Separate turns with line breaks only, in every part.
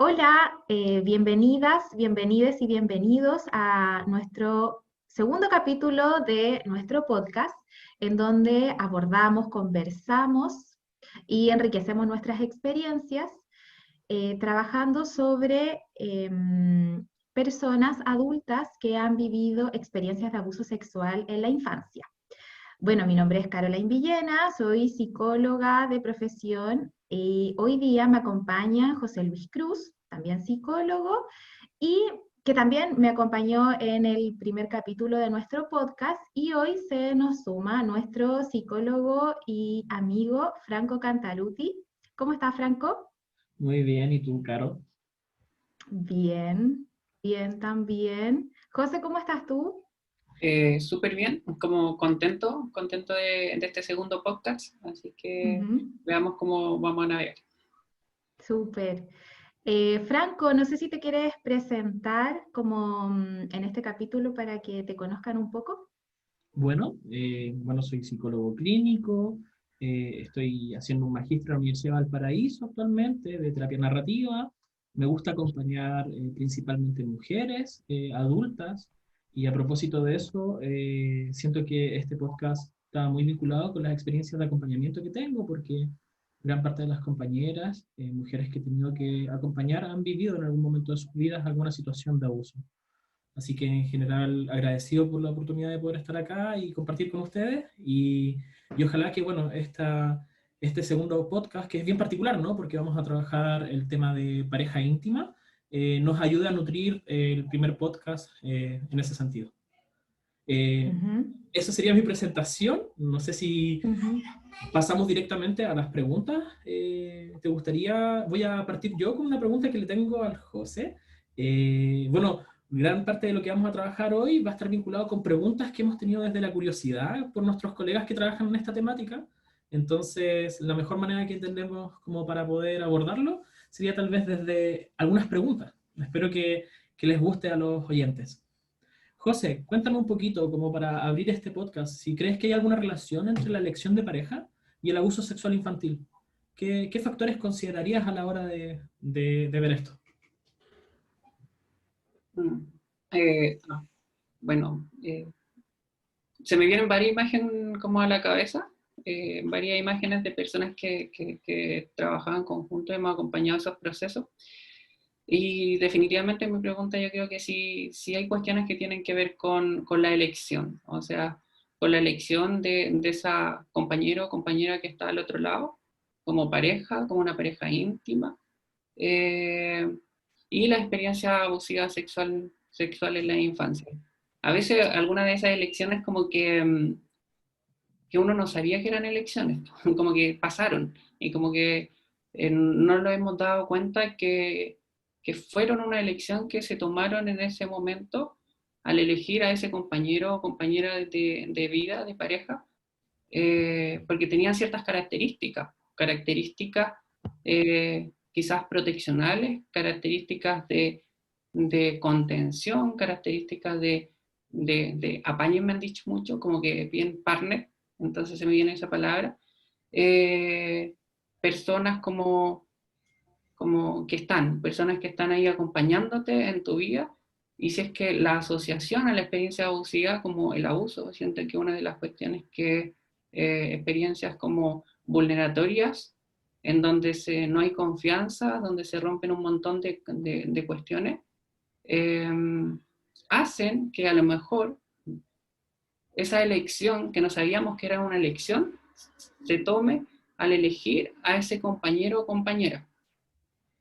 Hola, bienvenidas, bienvenides y bienvenidos a nuestro segundo capítulo de nuestro podcast, en donde abordamos, conversamos y enriquecemos nuestras experiencias trabajando sobre personas adultas que han vivido experiencias de abuso sexual en la infancia. Bueno, mi nombre es Caroline Villena, soy psicóloga de profesión y hoy día me acompaña José Luis Cruz, también psicólogo, y que también me acompañó en el primer capítulo de nuestro podcast y hoy se nos suma nuestro psicólogo y amigo Franco Cantaluti. ¿Cómo está, Franco?
Muy bien, ¿y tú, Caro?
Bien, bien también. José, ¿cómo estás tú?
Súper bien, como contento de este segundo podcast, así que
Ujú,
veamos cómo vamos a navegar.
súper. Franco, no sé si te quieres presentar como en este capítulo para que te conozcan un poco.
Bueno, soy psicólogo clínico, estoy haciendo un magíster en la Universidad de Valparaíso actualmente de terapia narrativa. Me gusta acompañar principalmente mujeres adultas y a propósito de eso, siento que este podcast está muy vinculado con las experiencias de acompañamiento que tengo porque gran parte de las compañeras, mujeres que he tenido que acompañar, han vivido en algún momento de sus vidas alguna situación de abuso. Así que en general agradecido por la oportunidad de poder estar acá y compartir con ustedes y ojalá que, bueno, este segundo podcast, que es bien particular, ¿no? Porque vamos a trabajar el tema de pareja íntima, nos ayude a nutrir el primer podcast en ese sentido. Eh,
Ujú,
Esa sería mi presentación. No sé si
ujú.
pasamos directamente a las preguntas. ¿Te gustaría? Voy a partir yo con una pregunta que le tengo al José. Bueno, gran parte de lo que vamos a trabajar hoy va a estar vinculado con preguntas que hemos tenido desde la curiosidad por nuestros colegas que trabajan en esta temática. Entonces, la mejor manera que entendemos como para poder abordarlo sería tal vez desde algunas preguntas. Espero que les guste a los oyentes. José, cuéntame un poquito, como para abrir este podcast, si crees que hay alguna relación entre la elección de pareja y el abuso sexual infantil. ¿Qué factores considerarías a la hora de ver esto?
Mm. No, bueno, se me vienen varias imágenes como a la cabeza, varias imágenes de personas que trabajaban en conjunto y hemos acompañado esos procesos. Y definitivamente mi pregunta yo creo que sí hay cuestiones que tienen que ver con la elección, o sea, con la elección de esa compañero o compañera que está al otro lado, como pareja, como una pareja íntima, eh, y la experiencia abusiva sexual en la infancia. A veces algunas de esas elecciones como que uno no sabía que eran elecciones, como que pasaron y como que no nos hemos dado cuenta que fueron una elección que se tomaron en ese momento al elegir a ese compañero o compañera de vida, de pareja, porque tenían ciertas características quizás proteccionales, características de contención, características de apaño, me han dicho mucho, como que bien partner, entonces se me viene esa palabra, eh, personas como personas que están ahí acompañándote en tu vida, y si es que la asociación a la experiencia abusiva como el abuso, siento que una de las cuestiones que experiencias como vulneratorias, en donde no hay confianza, donde se rompen un montón de cuestiones, eh, hacen que a lo mejor esa elección que no sabíamos que era una elección se tome al elegir a ese compañero o compañera.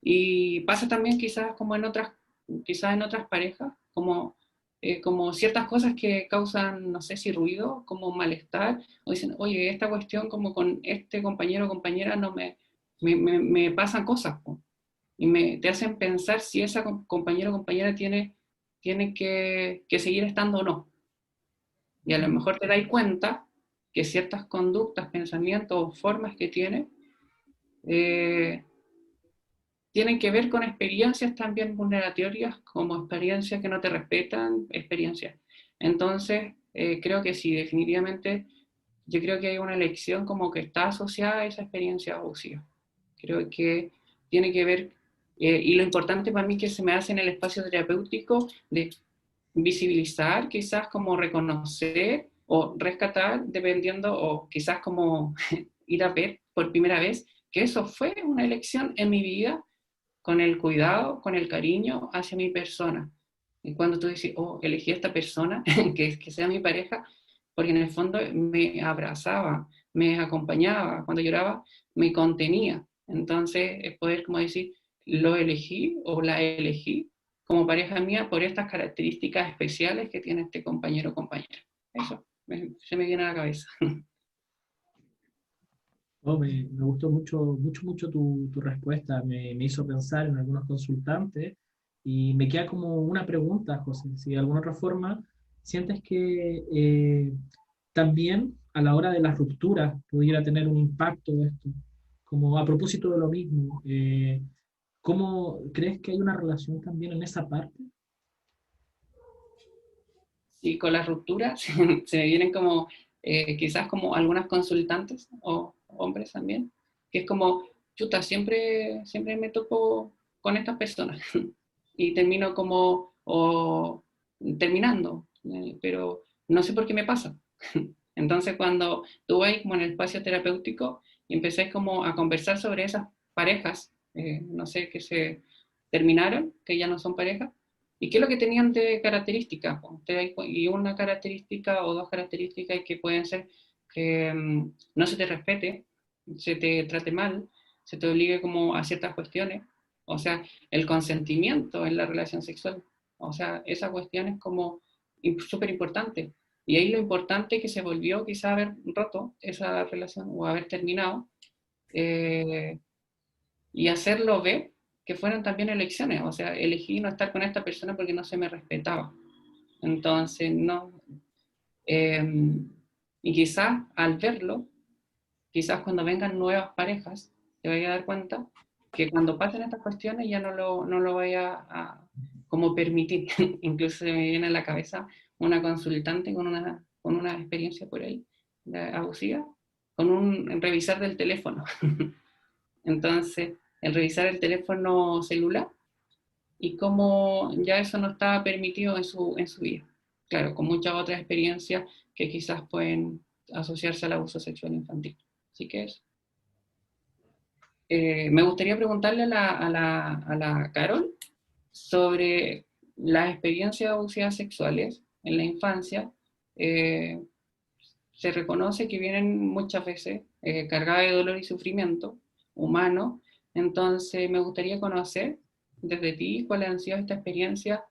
Y pasa también quizás en otras parejas, como ciertas cosas que causan, no sé si ruido, como malestar, o dicen, oye, esta cuestión como con este compañero o compañera no me pasan cosas, po. Y te hacen pensar si esa compañero o compañera tiene que seguir estando o no. Y a lo mejor te das cuenta que ciertas conductas, pensamientos o formas que eh, tienen que ver con experiencias también vulneratorias, como experiencias que no te respetan, experiencias. Entonces, creo que sí, definitivamente, yo creo que hay una elección como que está asociada a esa experiencia abusiva. Creo que tiene que ver Y lo importante para mí que se me hace en el espacio terapéutico de visibilizar, quizás como reconocer o rescatar, dependiendo, o quizás como ir a ver por primera vez, que eso fue una elección en mi vida, con el cuidado, con el cariño hacia mi persona. Y cuando tú dices, oh, elegí a esta persona, que sea mi pareja, porque en el fondo me abrazaba, me acompañaba, cuando lloraba, me contenía. Entonces, es poder como decir, lo elegí o la elegí como pareja mía por estas características especiales que tiene este compañero o compañera. Eso se me viene a la cabeza.
Oh, me gustó mucho tu respuesta, me hizo pensar en algunos consultantes y me queda como una pregunta, José, si de alguna otra forma sientes que también a la hora de las rupturas pudiera tener un impacto esto, como a propósito de lo mismo, ¿cómo crees que hay una relación también en esa parte?
Y con las rupturas se me vienen como, quizás como algunas consultantes o hombres también, que es como, chuta, siempre me topo con estas personas y termino como, o terminando, pero no sé por qué me pasa. Entonces cuando estuve ahí como en el espacio terapéutico y empecé como a conversar sobre esas parejas, no sé, que se terminaron, que ya no son parejas, ¿y qué es lo que tenían de características? Y una característica o dos características que pueden ser que no se te respete, se te trate mal, se te obligue como a ciertas cuestiones, o sea, el consentimiento en la relación sexual, o sea, esa cuestión es como súper importante. Y ahí lo importante que se volvió quizá haber roto esa relación o haber terminado, eh, y hacerlo ver que fueron también elecciones, o sea, elegí no estar con esta persona porque no se me respetaba. Entonces, no. eh, y quizás al verlo, quizás cuando vengan nuevas parejas, te vaya a dar cuenta que cuando pasen estas cuestiones ya no lo vaya a como permitir. Incluso se me viene a la cabeza una consultante con una experiencia por ahí abusiva, con un revisar del teléfono. Entonces, el revisar el teléfono celular y cómo ya eso no estaba permitido en su vida. Claro, con muchas otras experiencias que quizás pueden asociarse al abuso sexual infantil. Así que eso. Me gustaría preguntarle a la Carol sobre las experiencias abusivas sexuales en la infancia. Eh, Se reconoce que vienen muchas veces cargadas de dolor y sufrimiento humano. Entonces, me gustaría conocer desde ti cuáles han sido esta experiencia,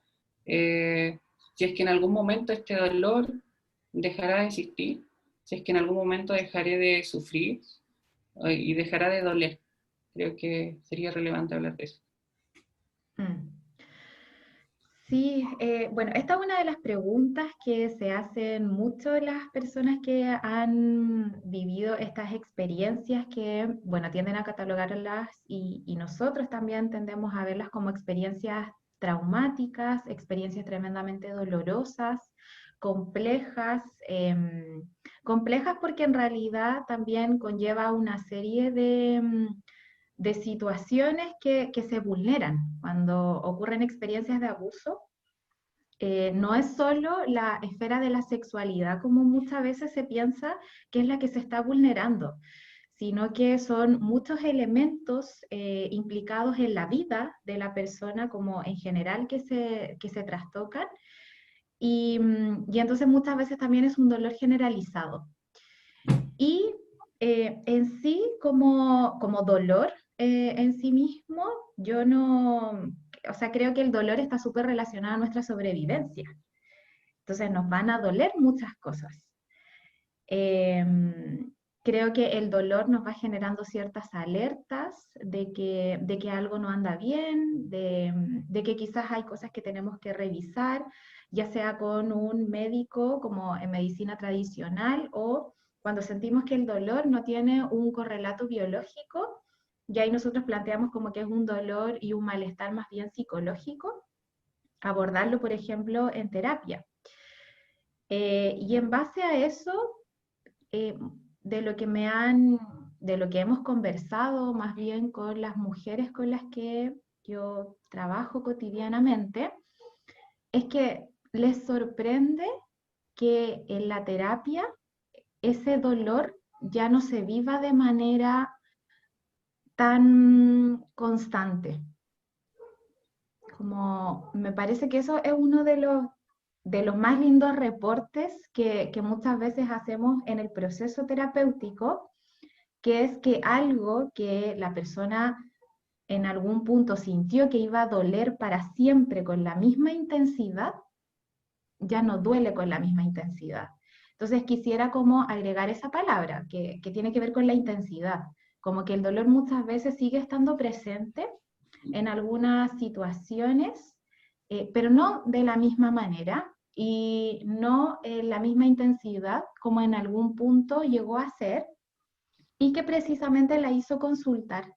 si es que en algún momento este dolor dejará de existir, si es que en algún momento dejaré de sufrir y dejará de doler. Creo que sería relevante hablar de eso.
Mm. Sí, bueno, esta es una de las preguntas que se hacen mucho las personas que han vivido estas experiencias que, bueno, tienden a catalogarlas y nosotros también tendemos a verlas como experiencias traumáticas, experiencias tremendamente dolorosas, complejas, complejas porque en realidad también conlleva una serie de situaciones que se vulneran cuando ocurren experiencias de abuso. No es solo la esfera de la sexualidad, como muchas veces se piensa que es la que se está vulnerando, sino que son muchos elementos implicados en la vida de la persona como en general que se trastocan y entonces muchas veces también es un dolor generalizado. Y en sí, como dolor en sí mismo, yo no, o sea, creo que el dolor está súper relacionado a nuestra sobrevivencia. Entonces nos van a doler muchas cosas. Creo que el dolor nos va generando ciertas alertas de que algo no anda bien, de que quizás hay cosas que tenemos que revisar, ya sea con un médico como en medicina tradicional o cuando sentimos que el dolor no tiene un correlato biológico, y ahí nosotros planteamos como que es un dolor y un malestar más bien psicológico, abordarlo, por ejemplo, en terapia. Y en base a eso, eh, de lo que de lo que hemos conversado más bien con las mujeres con las que yo trabajo cotidianamente, es que les sorprende que en la terapia ese dolor ya no se viva de manera tan constante. Como me parece que eso es uno de los más lindos reportes que muchas veces hacemos en el proceso terapéutico, que es que algo que la persona en algún punto sintió que iba a doler para siempre con la misma intensidad, ya no duele con la misma intensidad. Entonces quisiera como agregar esa palabra que tiene que ver con la intensidad, como que el dolor muchas veces sigue estando presente en algunas situaciones, pero no de la misma manera y no en la misma intensidad como en algún punto llegó a ser y que precisamente la hizo consultar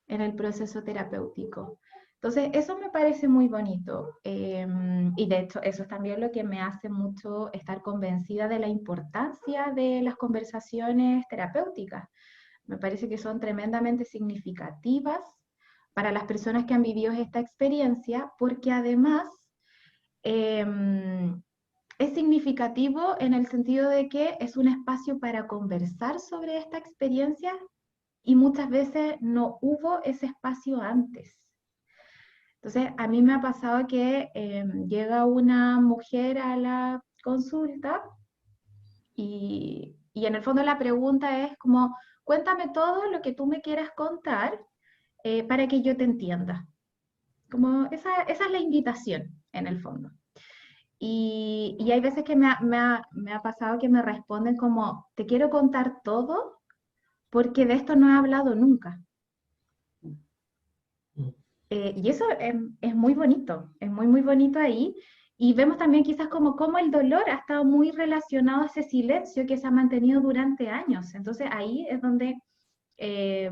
en el proceso terapéutico. Entonces, eso me parece muy bonito y de hecho eso es también lo que me hace mucho estar convencida de la importancia de las conversaciones terapéuticas. Me parece que son tremendamente significativas para las personas que han vivido esta experiencia, porque además eh, es significativo en el sentido de que es un espacio para conversar sobre esta experiencia y muchas veces no hubo ese espacio antes. Entonces, a mí me ha pasado que llega una mujer a la consulta y en el fondo la pregunta es como, cuéntame todo lo que tú me quieras contar para que yo te entienda. Como esa es la invitación, en el fondo. Y hay veces que me ha pasado que me responden como, te quiero contar todo porque de esto no he hablado nunca. Y eso es muy bonito, es muy, muy bonito ahí. Y vemos también quizás como el dolor ha estado muy relacionado a ese silencio que se ha mantenido durante años. Entonces ahí es donde eh,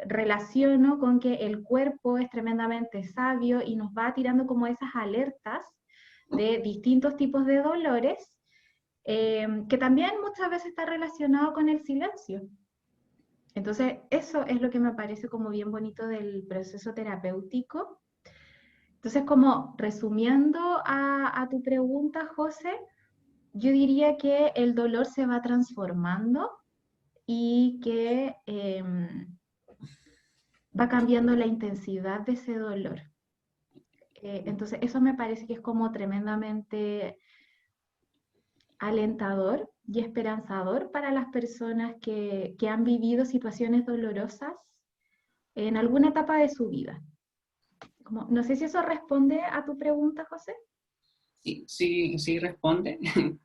relaciono con que el cuerpo es tremendamente sabio y nos va tirando como esas alertas de distintos tipos de dolores, que también muchas veces está relacionado con el silencio. Entonces, eso es lo que me parece como bien bonito del proceso terapéutico. Entonces, como resumiendo a tu pregunta, José, yo diría que el dolor se va transformando y que va cambiando la intensidad de ese dolor. Entonces, eso me parece que es como tremendamente alentador y esperanzador para las personas que han vivido situaciones dolorosas en alguna etapa de su vida. Como, no sé si eso responde a tu pregunta, José.
Sí responde.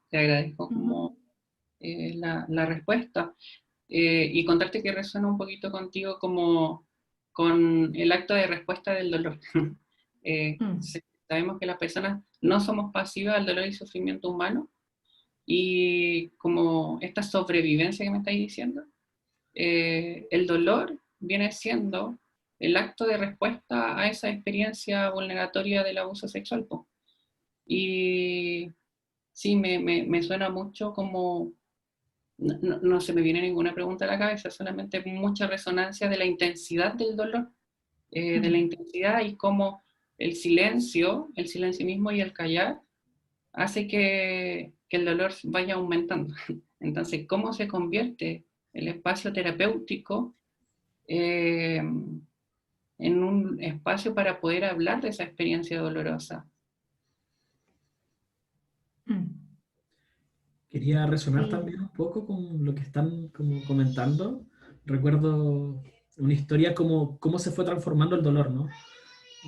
Te agradezco como la respuesta. Y contarte que resuena un poquito contigo como con el acto de respuesta del dolor. Sabemos que las personas no somos pasivas al dolor y sufrimiento humano, y como esta sobrevivencia que me estáis diciendo, el dolor viene siendo el acto de respuesta a esa experiencia vulneratoria del abuso sexual. Y sí, me suena mucho como, no se me viene ninguna pregunta a la cabeza, solamente mucha resonancia de la intensidad del dolor, de la intensidad y cómo el silencio mismo y el callar hace que el dolor vaya aumentando. Entonces, ¿cómo se convierte el espacio terapéutico en un espacio para poder hablar de esa experiencia dolorosa?
Quería resonar también un poco con lo que están como comentando. Recuerdo una historia como cómo se fue transformando el dolor, ¿no?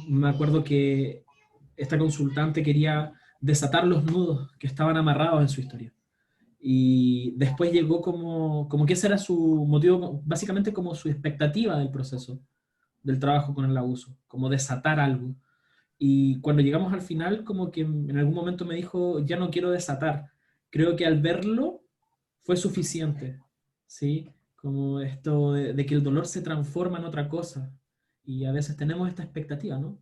Me acuerdo que esta consultante quería desatar los nudos que estaban amarrados en su historia. Y después llegó como que ese era su motivo, básicamente como su expectativa del proceso, del trabajo con el abuso, como desatar algo. Y cuando llegamos al final, como que en algún momento me dijo, ya no quiero desatar. Creo que al verlo fue suficiente, ¿sí? Como esto de que el dolor se transforma en otra cosa. Y a veces tenemos esta expectativa, ¿no?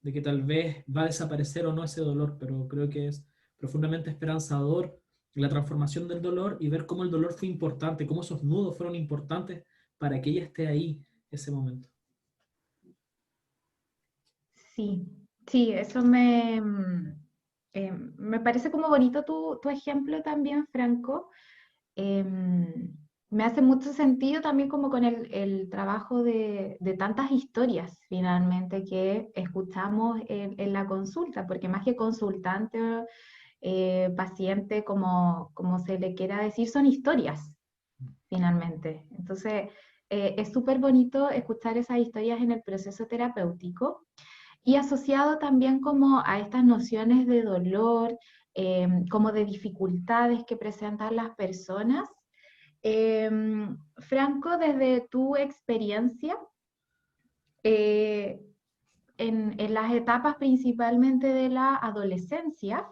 De que tal vez va a desaparecer o no ese dolor, pero creo que es profundamente esperanzador la transformación del dolor y ver cómo el dolor fue importante, cómo esos nudos fueron importantes para que ella esté ahí ese momento.
Sí, sí, eso me parece como bonito tu ejemplo también, Franco. Me hace mucho sentido también como con el trabajo de tantas historias finalmente que escuchamos en la consulta, porque más que consultante, paciente, como se le quiera decir, son historias finalmente. Entonces, es súper bonito escuchar esas historias en el proceso terapéutico y asociado también como a estas nociones de dolor, como de dificultades que presentan las personas. Franco, desde tu experiencia, eh, en las etapas principalmente de la adolescencia,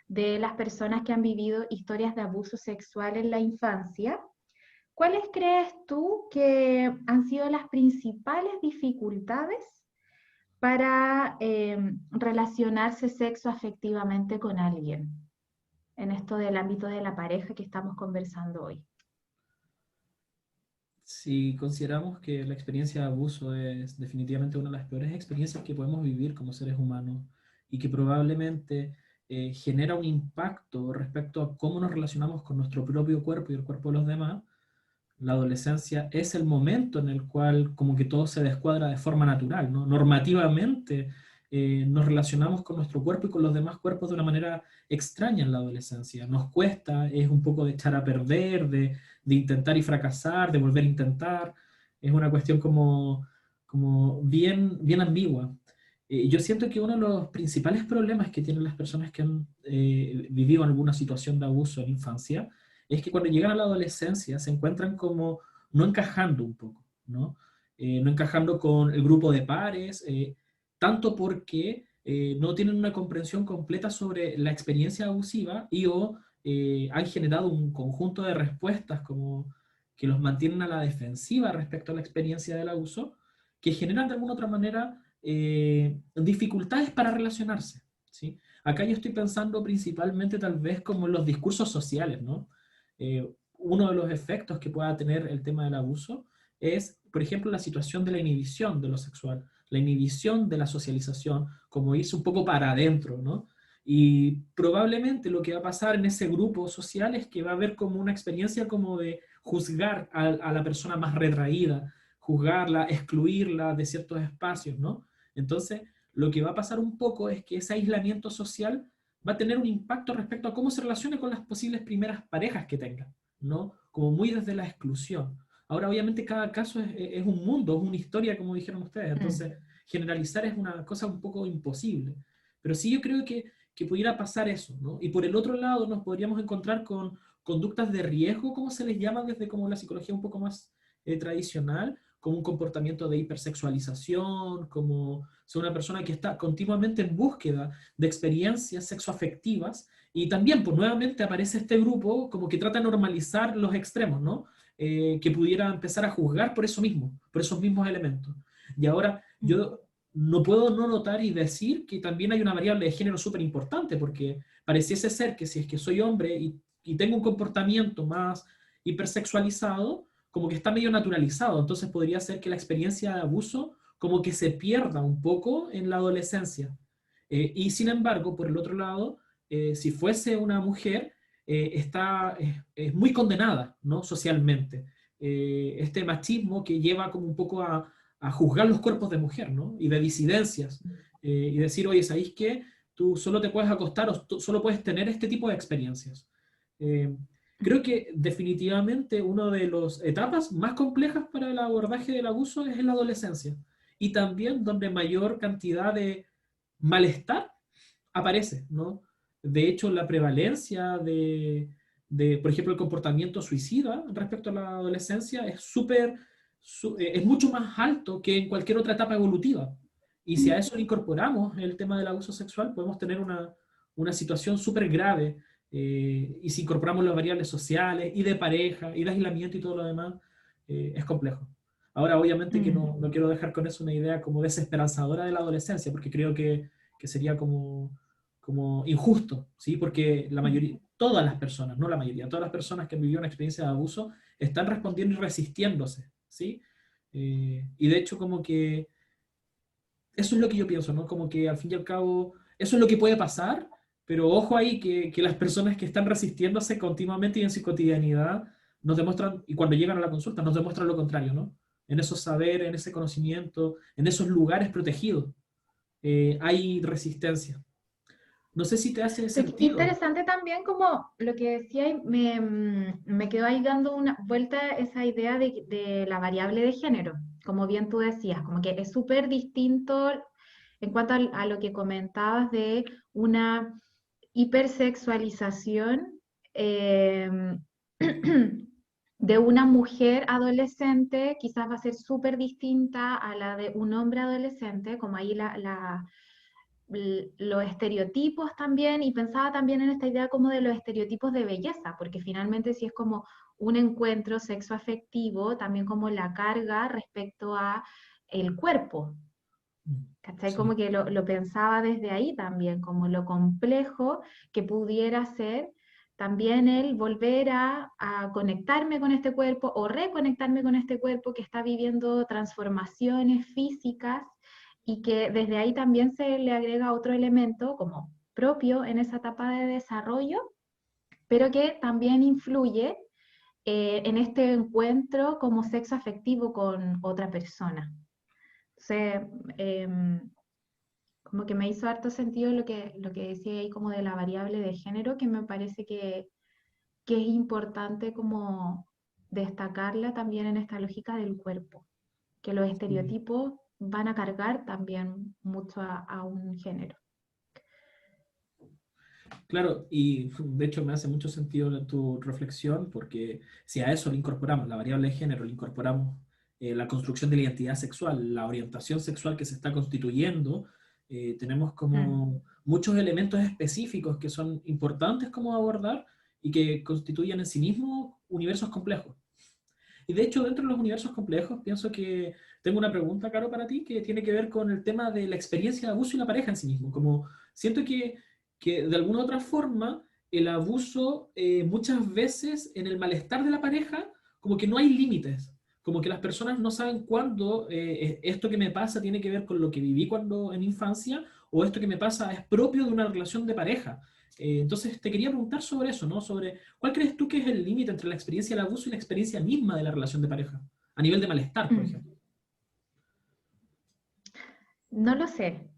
de las personas que han vivido historias de abuso sexual en la infancia, ¿cuáles crees tú que han sido las principales dificultades para relacionarse sexoafectivamente con alguien en esto del ámbito de la pareja que estamos conversando hoy?
Si consideramos que la experiencia de abuso es definitivamente una de las peores experiencias que podemos vivir como seres humanos y que probablemente genera un impacto respecto a cómo nos relacionamos con nuestro propio cuerpo y el cuerpo de los demás, la adolescencia es el momento en el cual como que todo se descuadra de forma natural, ¿no? Normativamente nos relacionamos con nuestro cuerpo y con los demás cuerpos de una manera extraña en la adolescencia. Nos cuesta, es un poco de echar a perder, de intentar y fracasar, de volver a intentar. Es una cuestión como bien ambigua. Yo siento que uno de los principales problemas que tienen las personas que han vivido alguna situación de abuso en infancia es que cuando llegan a la adolescencia se encuentran como no encajando un poco, ¿no? No encajando con el grupo de pares, tanto porque no tienen una comprensión completa sobre la experiencia abusiva y o han generado un conjunto de respuestas como que los mantienen a la defensiva respecto a la experiencia del abuso, que generan de alguna otra manera dificultades para relacionarse, ¿sí? Acá yo estoy pensando principalmente tal vez como en los discursos sociales, ¿no? Uno de los efectos que pueda tener el tema del abuso es, por ejemplo, la situación de la inhibición de lo sexual, la inhibición de la socialización, como irse un poco para adentro, ¿no? Y probablemente lo que va a pasar en ese grupo social es que va a haber como una experiencia como de juzgar a la persona más retraída, juzgarla, excluirla de ciertos espacios, ¿no? Entonces, lo que va a pasar un poco es que ese aislamiento social va a tener un impacto respecto a cómo se relacione con las posibles primeras parejas que tenga, ¿no? Como muy desde la exclusión. Ahora, obviamente, cada caso es un mundo, es una historia, como dijeron ustedes, entonces generalizar es una cosa un poco imposible. Pero sí yo creo que pudiera pasar eso, ¿no? Y por el otro lado nos podríamos encontrar con conductas de riesgo, como se les llama desde como la psicología un poco más tradicional, como un comportamiento de hipersexualización, como ser una persona que está continuamente en búsqueda de experiencias sexoafectivas y también, pues nuevamente aparece este grupo como que trata de normalizar los extremos, ¿no? Que pudiera empezar a juzgar por eso mismo, por esos mismos elementos. Y ahora yo no puedo no notar y decir que también hay una variable de género súper importante, porque pareciese ser que si es que soy hombre y tengo un comportamiento más hipersexualizado, como que está medio naturalizado, entonces podría ser que la experiencia de abuso como que se pierda un poco en la adolescencia. Y sin embargo, por el otro lado, si fuese una mujer, es muy condenada, ¿no? Socialmente. Este machismo que lleva como un poco a juzgar los cuerpos de mujer, ¿no? Y de disidencias. Y decir, oye, ¿sabéis qué? Tú solo te puedes acostar o solo puedes tener este tipo de experiencias. Eh, Creo que definitivamente una de las etapas más complejas para el abordaje del abuso es en la adolescencia y también donde mayor cantidad de malestar aparece, ¿no? De hecho, la prevalencia por ejemplo, el comportamiento suicida respecto a la adolescencia es es mucho más alto que en cualquier otra etapa evolutiva. Y si a eso le incorporamos el tema del abuso sexual, podemos tener una situación súper grave. Y si incorporamos las variables sociales y de pareja y de aislamiento y todo lo demás, es complejo. Ahora, obviamente que no quiero dejar con eso una idea como desesperanzadora de la adolescencia, porque creo que sería como injusto, ¿sí? Porque la mayoría, todas las personas, no la mayoría, todas las personas que han vivido una experiencia de abuso están respondiendo y resistiéndose, ¿sí? Y de hecho como que eso es lo que yo pienso, ¿no? Como que al fin y al cabo, eso es lo que puede pasar, pero ojo ahí que las personas que están resistiéndose continuamente y en su cotidianidad nos demuestran, y cuando llegan a la consulta, nos demuestran lo contrario, ¿no? En esos saberes, en ese conocimiento, en esos lugares protegidos, hay resistencia. No sé si te hace
Pero qué
sentido.
interesante también como lo que decía, y me quedó ahí dando una vuelta esa idea de la variable de género, como bien tú decías, como que es súper distinto en cuanto a lo que comentabas de una hipersexualización eh, de una mujer adolescente, quizás va a ser súper distinta a la de un hombre adolescente, como ahí los estereotipos también, y pensaba también en esta idea como de los estereotipos de belleza, porque finalmente si es como un encuentro sexoafectivo, también como la carga respecto a el cuerpo, ¿cachai? Como
Sí,
que lo pensaba desde ahí también, como lo complejo que pudiera ser también el volver a conectarme con este cuerpo o reconectarme con este cuerpo que está viviendo transformaciones físicas y que desde ahí también se le agrega otro elemento como propio en esa etapa de desarrollo, pero que también influye en este encuentro como sexo afectivo con otra persona. Entonces, como que me hizo harto sentido lo que decía ahí como de la variable de género, que me parece que es importante como destacarla también en esta lógica del cuerpo, que los
sí.
estereotipos van a cargar también mucho a un género.
Claro, y de hecho me hace mucho sentido tu reflexión, porque si a eso le incorporamos la variable de género, le incorporamos la construcción de la identidad sexual, la orientación sexual que se está constituyendo, tenemos
Mm,
como muchos elementos específicos que son importantes como abordar y que constituyen en sí mismos universos complejos. Y de hecho, dentro de los universos complejos, pienso que tengo una pregunta, Caro, para ti, que tiene que ver con el tema de la experiencia de abuso y la pareja en sí mismo. Como siento que de alguna u otra forma el abuso muchas veces en el malestar de la pareja, como que no hay límites. Como que las personas no saben cuándo esto que me pasa tiene que ver con lo que viví cuando en infancia o esto que me pasa es propio de una relación de pareja. Entonces te quería preguntar sobre eso, ¿no? Sobre ¿cuál crees tú que es el límite entre la experiencia del abuso y la experiencia misma de la relación de pareja? A nivel de malestar, por ejemplo.
mm. No lo sé.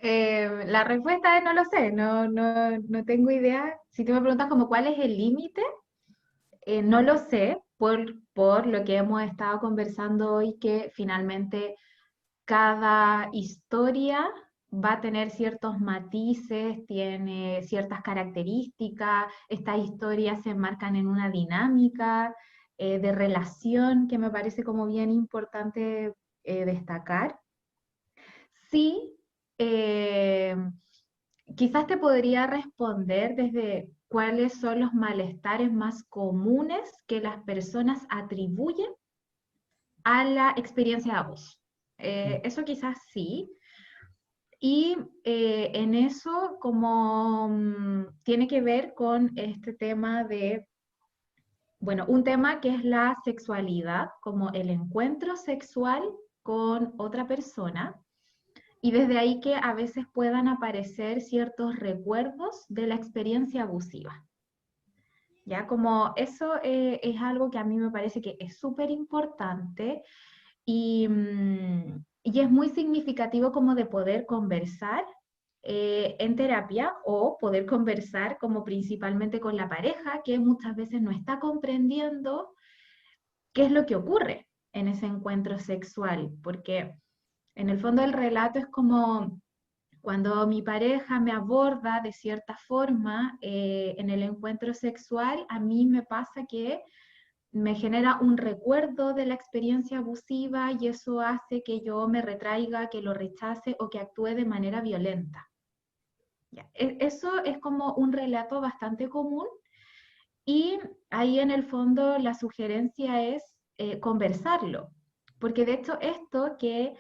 La respuesta es no lo sé, no tengo idea. Si tú me preguntas como cuál es el límite, no lo sé por lo que hemos estado conversando hoy, que finalmente cada historia va a tener ciertos matices, tiene ciertas características, estas historias se enmarcan en una dinámica de relación que me parece como bien importante destacar. Sí, eh, quizás te podría responder desde cuáles son los malestares más comunes que las personas atribuyen a la experiencia de abuso. Eso quizás sí. Y en eso, como tiene que ver con este tema de, bueno, un tema que es la sexualidad, como el encuentro sexual con otra persona, y desde ahí que a veces puedan aparecer ciertos recuerdos de la experiencia abusiva. Ya como eso es algo que a mí me parece que es súper importante y es muy significativo como de poder conversar en terapia o poder conversar como principalmente con la pareja que muchas veces no está comprendiendo qué es lo que ocurre en ese encuentro sexual, porque en el fondo el relato es como cuando mi pareja me aborda de cierta forma en el encuentro sexual, a mí me pasa que me genera un recuerdo de la experiencia abusiva y eso hace que yo me retraiga, que lo rechace o que actúe de manera violenta. Ya, eso es como un relato bastante común y ahí en el fondo la sugerencia es conversarlo, porque de hecho esto que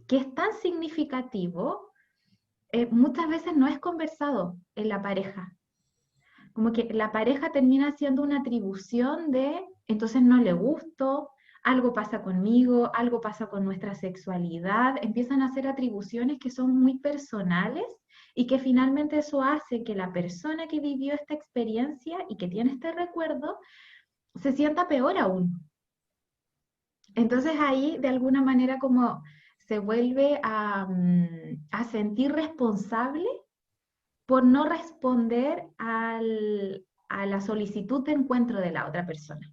es tan significativo, muchas veces no es conversado en la pareja. Como que la pareja termina siendo una atribución de, entonces no le gusto, algo pasa conmigo, algo pasa con nuestra sexualidad, empiezan a hacer atribuciones que son muy personales y que finalmente eso hace que la persona que vivió esta experiencia y que tiene este recuerdo se sienta peor aún. Entonces ahí de alguna manera como se vuelve a sentir responsable por no responder a la solicitud de encuentro de la otra persona.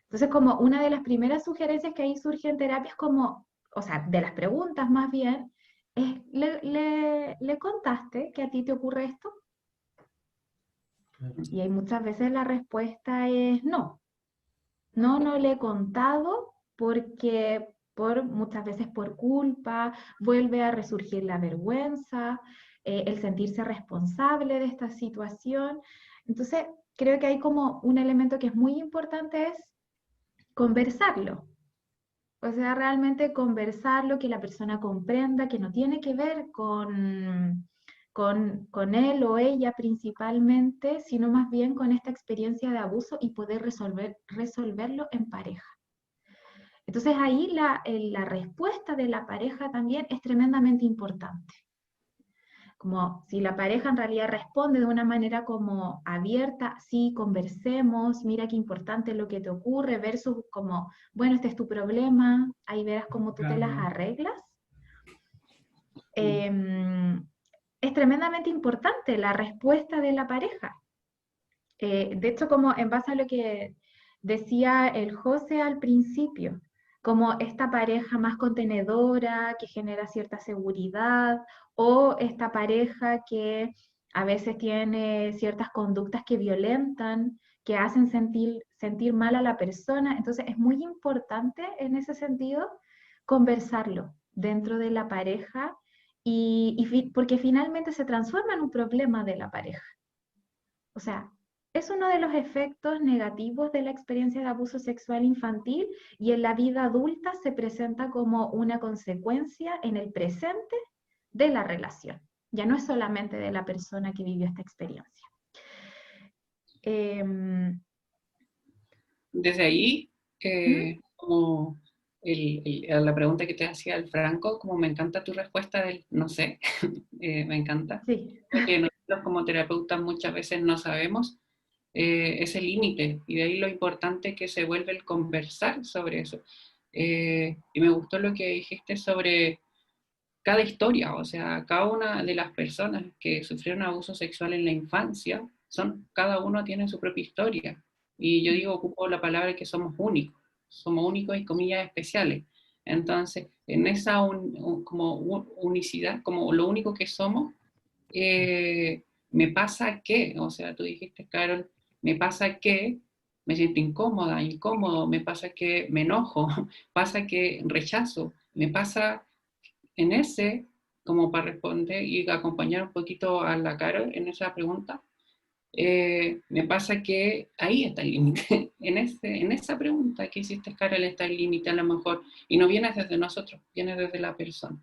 Entonces, como una de las primeras sugerencias que ahí surge en terapia es como, o sea, de las preguntas más bien, es, ¿le contaste que a ti te ocurre esto?
Claro.
Y ahí muchas veces la respuesta es no. No, no le he contado porque muchas veces por culpa vuelve a resurgir la vergüenza, el sentirse responsable de esta situación. Entonces, creo que hay como un elemento que es muy importante es conversarlo. O sea, realmente conversarlo, que la persona comprenda que no tiene que ver con él o ella principalmente, sino más bien con esta experiencia de abuso y poder resolverlo en pareja. Entonces ahí la respuesta de la pareja también es tremendamente importante. Como si la pareja en realidad responde de una manera como abierta, sí, conversemos, mira qué importante lo que te ocurre, versus como, bueno, este es tu problema, ahí verás cómo tú te las
Calma.
arreglas. Es tremendamente importante la respuesta de la pareja. De hecho, como en base a lo que decía el José al principio, como esta pareja más contenedora que genera cierta seguridad, o esta pareja que a veces tiene ciertas conductas que violentan, que hacen sentir mal a la persona. Entonces es muy importante en ese sentido conversarlo dentro de la pareja porque finalmente se transforma en un problema de la pareja. O sea, es uno de los efectos negativos de la experiencia de abuso sexual infantil y en la vida adulta se presenta como una consecuencia en el presente de la relación. Ya no es solamente de la persona que vivió esta experiencia.
Desde ahí,
¿Mm?
como a la pregunta que te hacía el Franco, como me encanta tu respuesta del no sé, me encanta,
Sí.
porque nosotros como terapeutas muchas veces no sabemos ese límite, y de ahí lo importante que se vuelve el conversar sobre eso. Y me gustó lo que dijiste sobre cada historia, o sea, cada una de las personas que sufrieron abuso sexual en la infancia, cada uno tiene su propia historia. Y yo digo, ocupo la palabra que somos únicos y comillas especiales. Entonces, en esa como unicidad, como lo único que somos, me pasa que, o sea, tú dijiste, Carol, me pasa que me siento incómoda, incómodo, me pasa que me enojo, pasa que rechazo, me pasa en ese, como para responder y acompañar un poquito a la Carol en esa pregunta, me pasa que ahí está el límite, en esa pregunta que hiciste, Carol, está el límite a lo mejor, y no viene desde nosotros, viene desde la persona.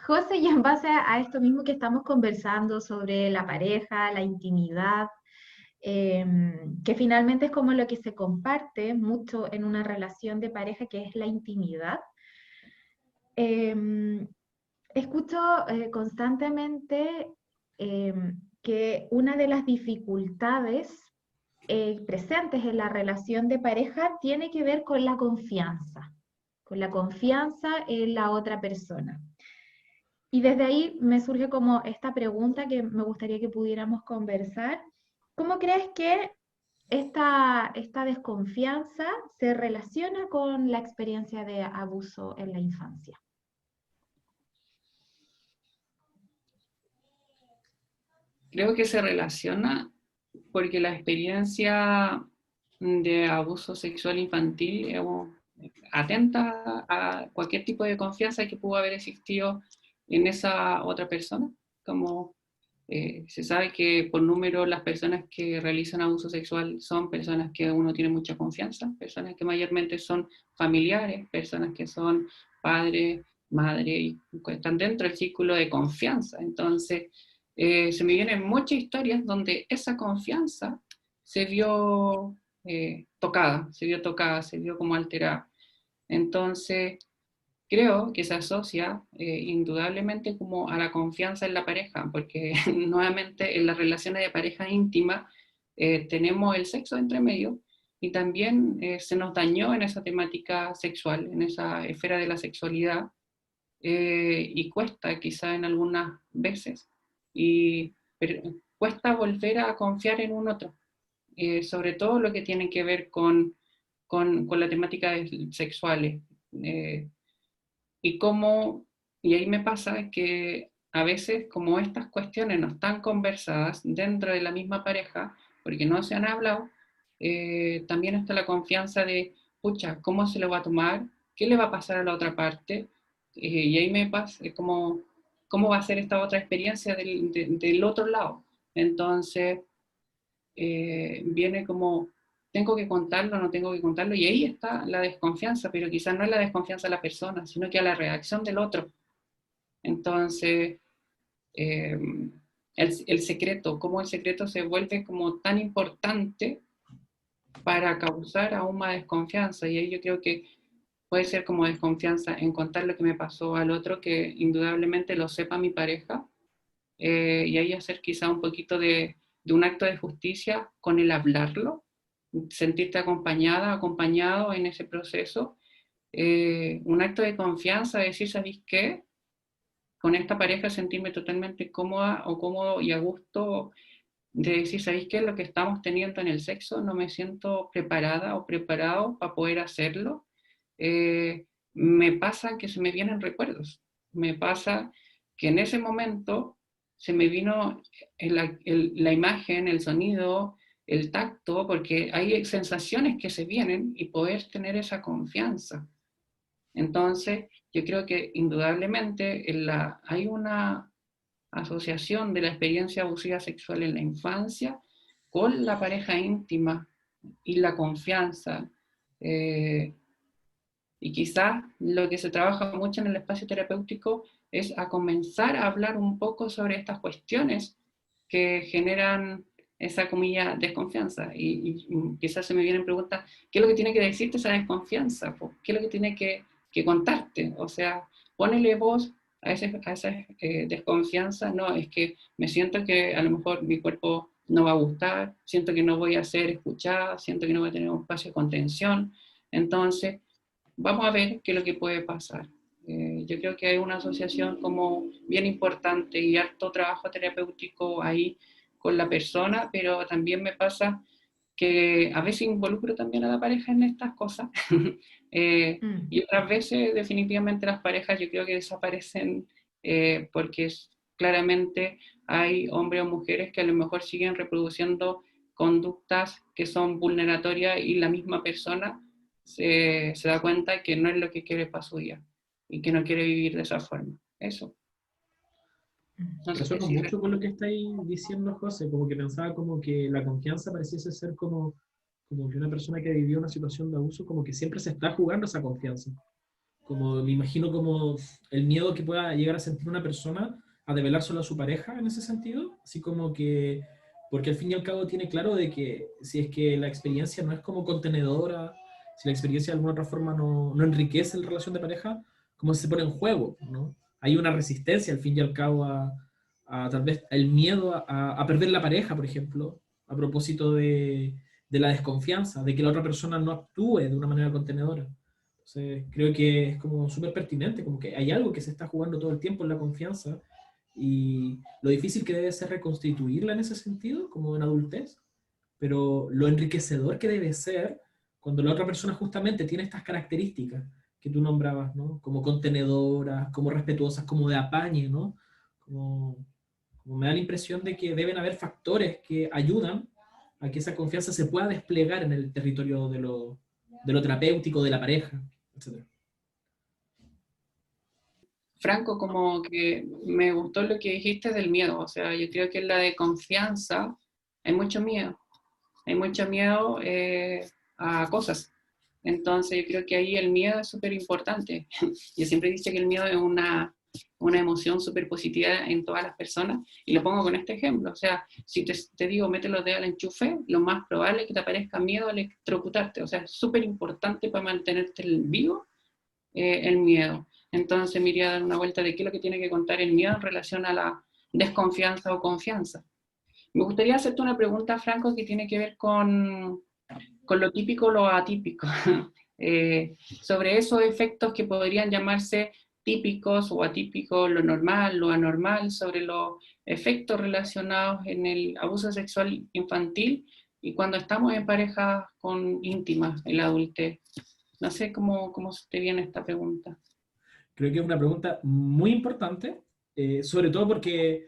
José, y en base a esto mismo que estamos conversando sobre la pareja, la intimidad, que finalmente es como lo que se comparte mucho en una relación de pareja, que es la intimidad. Eh, Escucho constantemente que una de las dificultades presentes en la relación de pareja tiene que ver con la confianza en la otra persona. Y desde ahí me surge como esta pregunta que me gustaría que pudiéramos conversar. ¿Cómo crees que esta desconfianza se relaciona con la experiencia de abuso en la infancia?
Creo que se relaciona porque la experiencia de abuso sexual infantil atenta a cualquier tipo de confianza que pudo haber existido en esa otra persona. Como se sabe que por número las personas que realizan abuso sexual son personas que uno tiene mucha confianza, personas que mayormente son familiares, personas que son padres, madre, y están dentro del círculo de confianza. Entonces, se me vienen muchas historias donde esa confianza se vio tocada, se vio como alterada. Entonces, creo que se asocia indudablemente como a la confianza en la pareja, porque nuevamente en las relaciones de pareja íntima tenemos el sexo entre medio y también se nos dañó en esa temática sexual, en esa esfera de la sexualidad, y cuesta quizá en algunas veces, pero cuesta volver a confiar en un otro, sobre todo lo que tiene que ver con la temática sexuales. Eh, y cómo, y ahí me pasa que a veces como estas cuestiones no están conversadas dentro de la misma pareja, porque no se han hablado, también está la confianza de, pucha, ¿cómo se lo va a tomar? ¿Qué le va a pasar a la otra parte? Y ahí me pasa, ¿cómo va a ser esta otra experiencia del otro lado? Entonces, viene como, tengo que contarlo, no tengo que contarlo, y ahí está la desconfianza, pero quizás no es la desconfianza a la persona, sino que a la reacción del otro. Entonces, eh, el secreto, cómo el secreto se vuelve como tan importante para causar aún más desconfianza, y ahí yo creo que puede ser como desconfianza en contar lo que me pasó al otro, que indudablemente lo sepa mi pareja, y ahí hacer quizá un poquito de un acto de justicia con el hablarlo, sentirte acompañada, acompañado en ese proceso, un acto de confianza, decir, ¿sabéis qué? Con esta pareja sentirme totalmente cómoda o cómodo y a gusto de decir, ¿sabéis qué? Lo que estamos teniendo en el sexo, no me siento preparada o preparado para poder hacerlo. Me pasa que se me vienen recuerdos, me pasa que en ese momento se me vino la imagen, el sonido, el tacto, porque hay sensaciones que se vienen y poder tener esa confianza. Entonces, yo creo que indudablemente hay una asociación de la experiencia abusiva sexual en la infancia con la pareja íntima y la confianza. Eh, y quizás lo que se trabaja mucho en el espacio terapéutico es a comenzar a hablar un poco sobre estas cuestiones que generan esa comilla desconfianza. Y quizás se me vienen preguntas, ¿qué es lo que tiene que decirte esa desconfianza? ¿Qué es lo que tiene que contarte? O sea, ponele voz a esa desconfianza. No, es que me siento que a lo mejor mi cuerpo no va a gustar, siento que no voy a ser escuchada, siento que no voy a tener un espacio de contención. Entonces, vamos a ver qué es lo que puede pasar. Yo creo que hay una asociación como bien importante y harto trabajo terapéutico ahí con la persona, pero también me pasa que a veces involucro también a la pareja en estas cosas. Y otras veces definitivamente las parejas yo creo que desaparecen porque claramente hay hombres o mujeres que a lo mejor siguen reproduciendo conductas que son vulneratorias y la misma persona se da cuenta que no es lo que quiere para su vida y que no quiere vivir de esa forma. Eso. No sé
Resueno
si
mucho con lo que estáis diciendo, José, como que pensaba como que la confianza pareciese ser como que una persona que vivió una situación de abuso, como que siempre se está jugando esa confianza. Como me imagino como el miedo que pueda llegar a sentir una persona a develárselo a su pareja en ese sentido, así como que, porque al fin y al cabo tiene claro de que si es que la experiencia no es como contenedora, si la experiencia de alguna otra forma no enriquece la relación de pareja, como se pone en juego, ¿no? Hay una resistencia al fin y al cabo a tal vez el miedo a perder la pareja, por ejemplo, a propósito de la desconfianza, de que la otra persona no actúe de una manera contenedora. Entonces, creo que es como súper pertinente, como que hay algo que se está jugando todo el tiempo en la confianza y lo difícil que debe ser reconstituirla en ese sentido, como en adultez, pero lo enriquecedor que debe ser cuando la otra persona justamente tiene estas características que tú nombrabas, ¿no? Como contenedoras, como respetuosas, como de apañe, ¿no? Como, como me da la impresión de que deben haber factores que ayudan a que esa confianza se pueda desplegar en el territorio de lo terapéutico, de la pareja, etc.
Franco, como que me gustó lo que dijiste del miedo, o sea, yo creo que en la de confianza hay mucho miedo a cosas, entonces yo creo que ahí el miedo es súper importante. Yo siempre he dicho que el miedo es una emoción súper positiva en todas las personas. Y lo pongo con este ejemplo, o sea, si te digo, mete los dedos al enchufe, lo más probable es que te aparezca miedo al electrocutarte, o sea, es súper importante para mantenerte vivo el miedo. Entonces me iría a dar una vuelta de qué es lo que tiene que contar el miedo en relación a la desconfianza o confianza. Me gustaría hacerte una pregunta, Franco, que tiene que ver con lo típico o lo atípico. Sobre esos efectos que podrían llamarse típicos o atípicos, lo normal, lo anormal, sobre los efectos relacionados en el abuso sexual infantil y cuando estamos en parejas íntimas, en la adultez. No sé cómo se te viene esta pregunta.
Creo que es una pregunta muy importante, sobre todo porque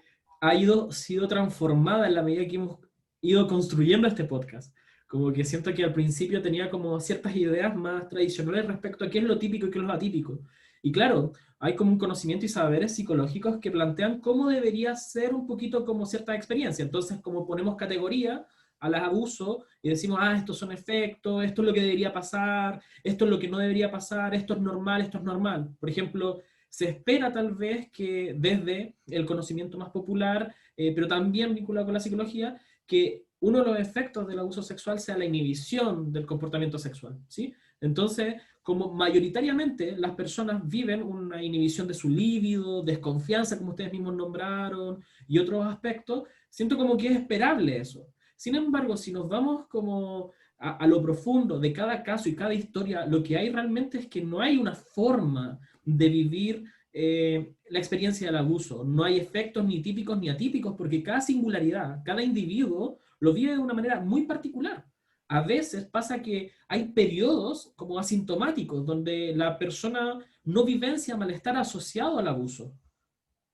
sido transformada en la medida que hemos ido construyendo este podcast. Como que siento que al principio tenía como ciertas ideas más tradicionales respecto a qué es lo típico y qué es lo atípico. Y claro, hay como un conocimiento y saberes psicológicos que plantean cómo debería ser un poquito como cierta experiencia. Entonces, como ponemos categoría a los abusos y decimos, estos son efectos, esto es lo que debería pasar, esto es lo que no debería pasar, esto es normal, esto es normal. Por ejemplo, se espera tal vez que desde el conocimiento más popular, pero también vinculado con la psicología, que uno de los efectos del abuso sexual sea la inhibición del comportamiento sexual, ¿sí? Entonces, como mayoritariamente las personas viven una inhibición de su líbido, desconfianza, como ustedes mismos nombraron, y otros aspectos, siento como que es esperable eso. Sin embargo, si nos vamos como a lo profundo de cada caso y cada historia, lo que hay realmente es que no hay una forma de vivir la experiencia del abuso. No hay efectos ni típicos ni atípicos porque cada singularidad, cada individuo lo vive de una manera muy particular. A veces pasa que hay periodos como asintomáticos donde la persona no vivencia malestar asociado al abuso.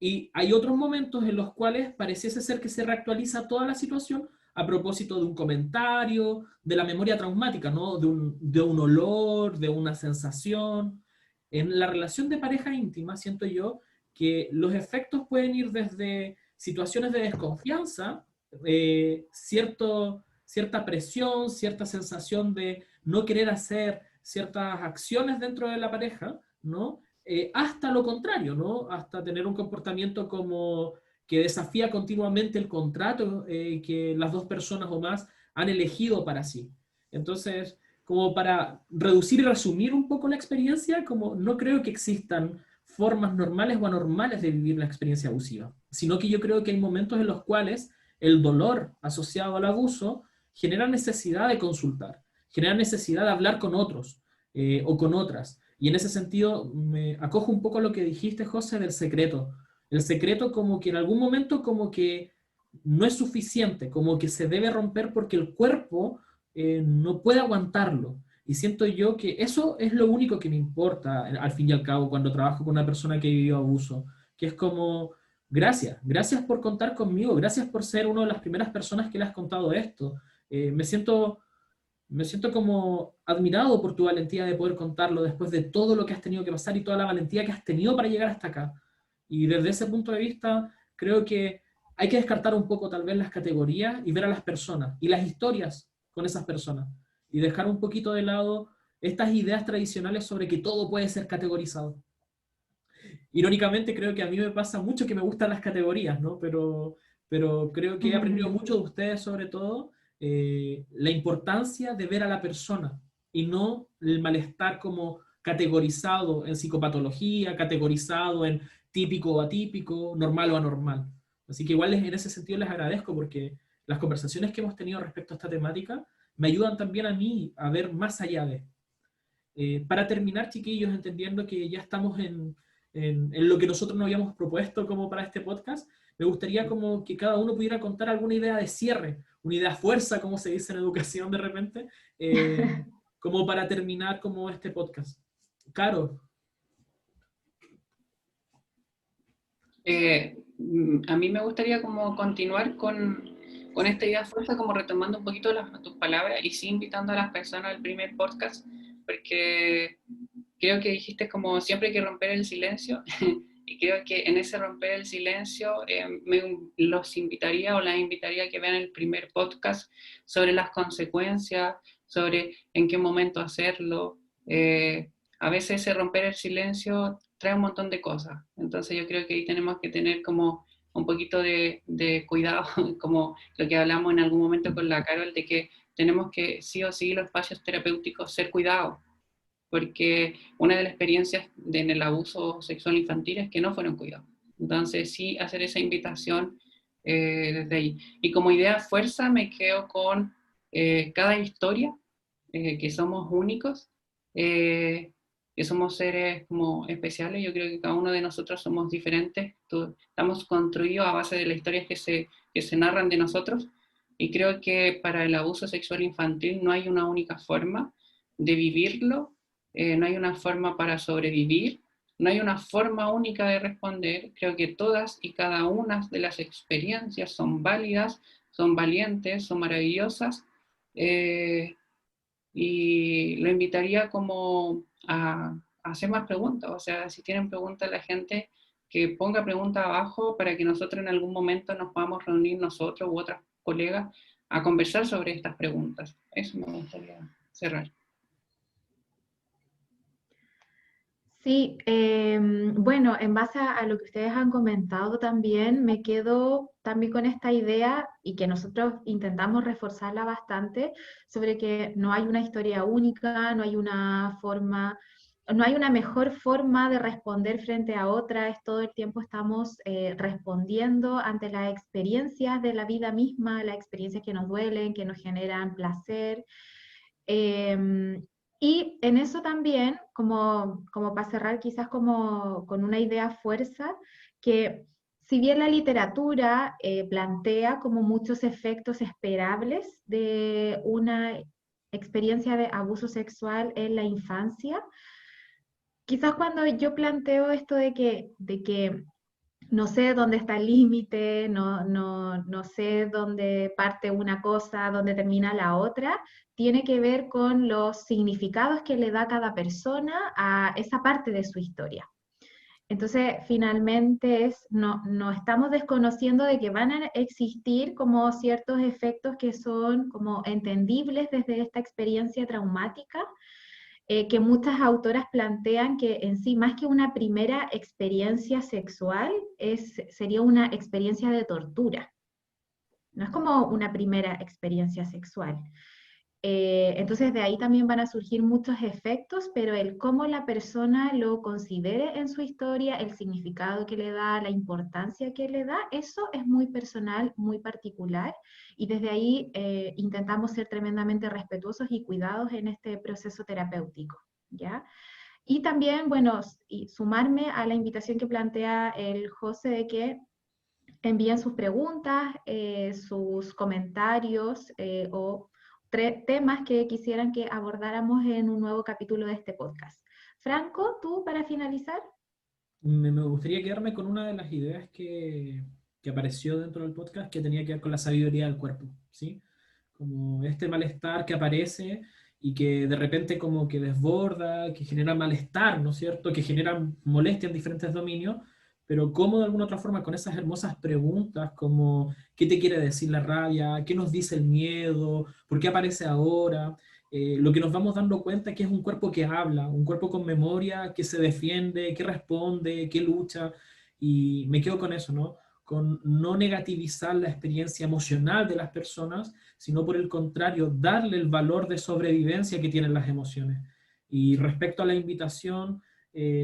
Y hay otros momentos en los cuales pareciese ser que se reactualiza toda la situación a propósito de un comentario, de la memoria traumática, ¿no? De un olor, de una sensación. En la relación de pareja íntima, siento yo que los efectos pueden ir desde situaciones de desconfianza, cierta presión, cierta sensación de no querer hacer ciertas acciones dentro de la pareja, ¿no? Hasta lo contrario, ¿no? Hasta tener un comportamiento como que desafía continuamente el contrato que las dos personas o más han elegido para sí. Entonces, como para reducir y resumir un poco la experiencia, como no creo que existan formas normales o anormales de vivir la experiencia abusiva, sino que yo creo que hay momentos en los cuales el dolor asociado al abuso genera necesidad de consultar, genera necesidad de hablar con otros o con otras. Y en ese sentido me acojo un poco a lo que dijiste, José, del secreto. El secreto como que en algún momento como que no es suficiente, como que se debe romper porque el cuerpo no puede aguantarlo. Y siento yo que eso es lo único que me importa, al fin y al cabo, cuando trabajo con una persona que vivió abuso, que es como, gracias por contar conmigo, gracias por ser una de las primeras personas que le has contado esto. Me siento como admirado por tu valentía de poder contarlo después de todo lo que has tenido que pasar y toda la valentía que has tenido para llegar hasta acá. Y desde ese punto de vista, creo que hay que descartar un poco tal vez las categorías y ver a las personas y las historias con esas personas. Y dejar un poquito de lado estas ideas tradicionales sobre que todo puede ser categorizado. Irónicamente, creo que a mí me pasa mucho que me gustan las categorías, ¿no? Pero creo que he aprendido mucho de ustedes, sobre todo, la importancia de ver a la persona y no el malestar como categorizado en psicopatología, categorizado en típico o atípico, normal o anormal. Así que igual en ese sentido les agradezco porque las conversaciones que hemos tenido respecto a esta temática me ayudan también a mí a ver más allá de. Para terminar, chiquillos, entendiendo que ya estamos en lo que nosotros nos habíamos propuesto como para este podcast, me gustaría como que cada uno pudiera contar alguna idea de cierre, una idea fuerza, como se dice en educación de repente, como para terminar como este podcast. Caro.
A mí me gustaría como continuar con esta idea fuerza, como retomando un poquito tus palabras y sí invitando a las personas al primer podcast, porque creo que dijiste como siempre hay que romper el silencio y creo que en ese romper el silencio los invitaría o las invitaría a que vean el primer podcast sobre las consecuencias, sobre en qué momento hacerlo. A veces ese romper el silencio trae un montón de cosas. Entonces yo creo que ahí tenemos que tener como un poquito de cuidado, como lo que hablamos en algún momento con la Carol, de que tenemos que sí o sí los espacios terapéuticos ser cuidados, porque una de las experiencias en el abuso sexual infantil es que no fueron cuidados. Entonces sí hacer esa invitación desde ahí. Y como idea fuerza me quedo con cada historia, que somos únicos, que somos seres como especiales. Yo creo que cada uno de nosotros somos diferentes, estamos construidos a base de las historias que se narran de nosotros, y creo que para el abuso sexual infantil no hay una única forma de vivirlo, no hay una forma para sobrevivir, no hay una forma única de responder. Creo que todas y cada una de las experiencias son válidas, son valientes, son maravillosas, y lo invitaría como a hacer más preguntas. O sea, si tienen preguntas la gente, que ponga preguntas abajo para que nosotros en algún momento nos podamos reunir nosotros u otras colegas a conversar sobre estas preguntas. Eso me gustaría cerrar.
Sí, bueno, en base a lo que ustedes han comentado también, me quedo también con esta idea y que nosotros intentamos reforzarla bastante sobre que no hay una historia única, no hay una forma, no hay una mejor forma de responder frente a otra, es todo el tiempo estamos respondiendo ante las experiencias de la vida misma, las experiencias que nos duelen, que nos generan placer. Em, y en eso también, como para cerrar quizás como con una idea fuerza, que si bien la literatura plantea como muchos efectos esperables de una experiencia de abuso sexual en la infancia, quizás cuando yo planteo esto de que no sé dónde está el límite, no sé dónde parte una cosa, dónde termina la otra, tiene que ver con los significados que le da cada persona a esa parte de su historia. Entonces, finalmente no estamos desconociendo de que van a existir como ciertos efectos que son como entendibles desde esta experiencia traumática, que muchas autoras plantean que en sí, más que una primera experiencia sexual, sería una experiencia de tortura. No es como una primera experiencia sexual. Entonces de ahí también van a surgir muchos efectos, pero el cómo la persona lo considere en su historia, el significado que le da, la importancia que le da, eso es muy personal, muy particular, y desde ahí intentamos ser tremendamente respetuosos y cuidados en este proceso terapéutico, ¿ya? Y también, bueno, y sumarme a la invitación que plantea el José de que envíen sus preguntas, sus comentarios o temas que quisieran que abordáramos en un nuevo capítulo de este podcast. Franco, tú para finalizar.
Me gustaría quedarme con una de las ideas que apareció dentro del podcast, que tenía que ver con la sabiduría del cuerpo, ¿sí? Como este malestar que aparece y que de repente como que desborda, que genera malestar, ¿no es cierto? Que genera molestia en diferentes dominios, pero cómo de alguna otra forma con esas hermosas preguntas como ¿qué te quiere decir la rabia? ¿Qué nos dice el miedo? ¿Por qué aparece ahora? Lo que nos vamos dando cuenta es que es un cuerpo que habla, un cuerpo con memoria, que se defiende, que responde, que lucha, y me quedo con eso, ¿no? Con no negativizar la experiencia emocional de las personas, sino por el contrario, darle el valor de sobrevivencia que tienen las emociones. Y respecto a la invitación,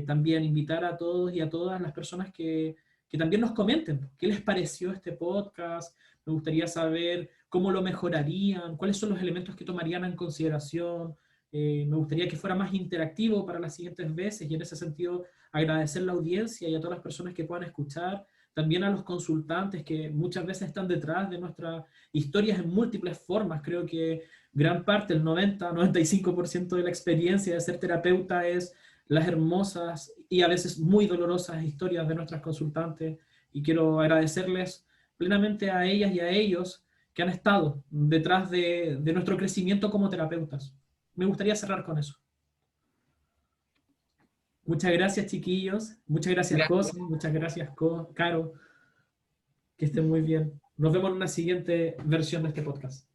también invitar a todos y a todas las personas que también nos comenten qué les pareció este podcast. Me gustaría saber cómo lo mejorarían, cuáles son los elementos que tomarían en consideración. Me gustaría que fuera más interactivo para las siguientes veces, y en ese sentido agradecer la audiencia y a todas las personas que puedan escuchar, también a los consultantes que muchas veces están detrás de nuestras historias en múltiples formas. Creo que gran parte, el 90-95% de la experiencia de ser terapeuta es las hermosas y a veces muy dolorosas historias de nuestras consultantes, y quiero agradecerles plenamente a ellas y a ellos que han estado detrás de nuestro crecimiento como terapeutas. Me gustaría cerrar con eso. Muchas gracias, chiquillos. Muchas gracias,
Gracias.
José. Muchas gracias, Caro. Que estén muy bien. Nos vemos en una siguiente versión de este podcast.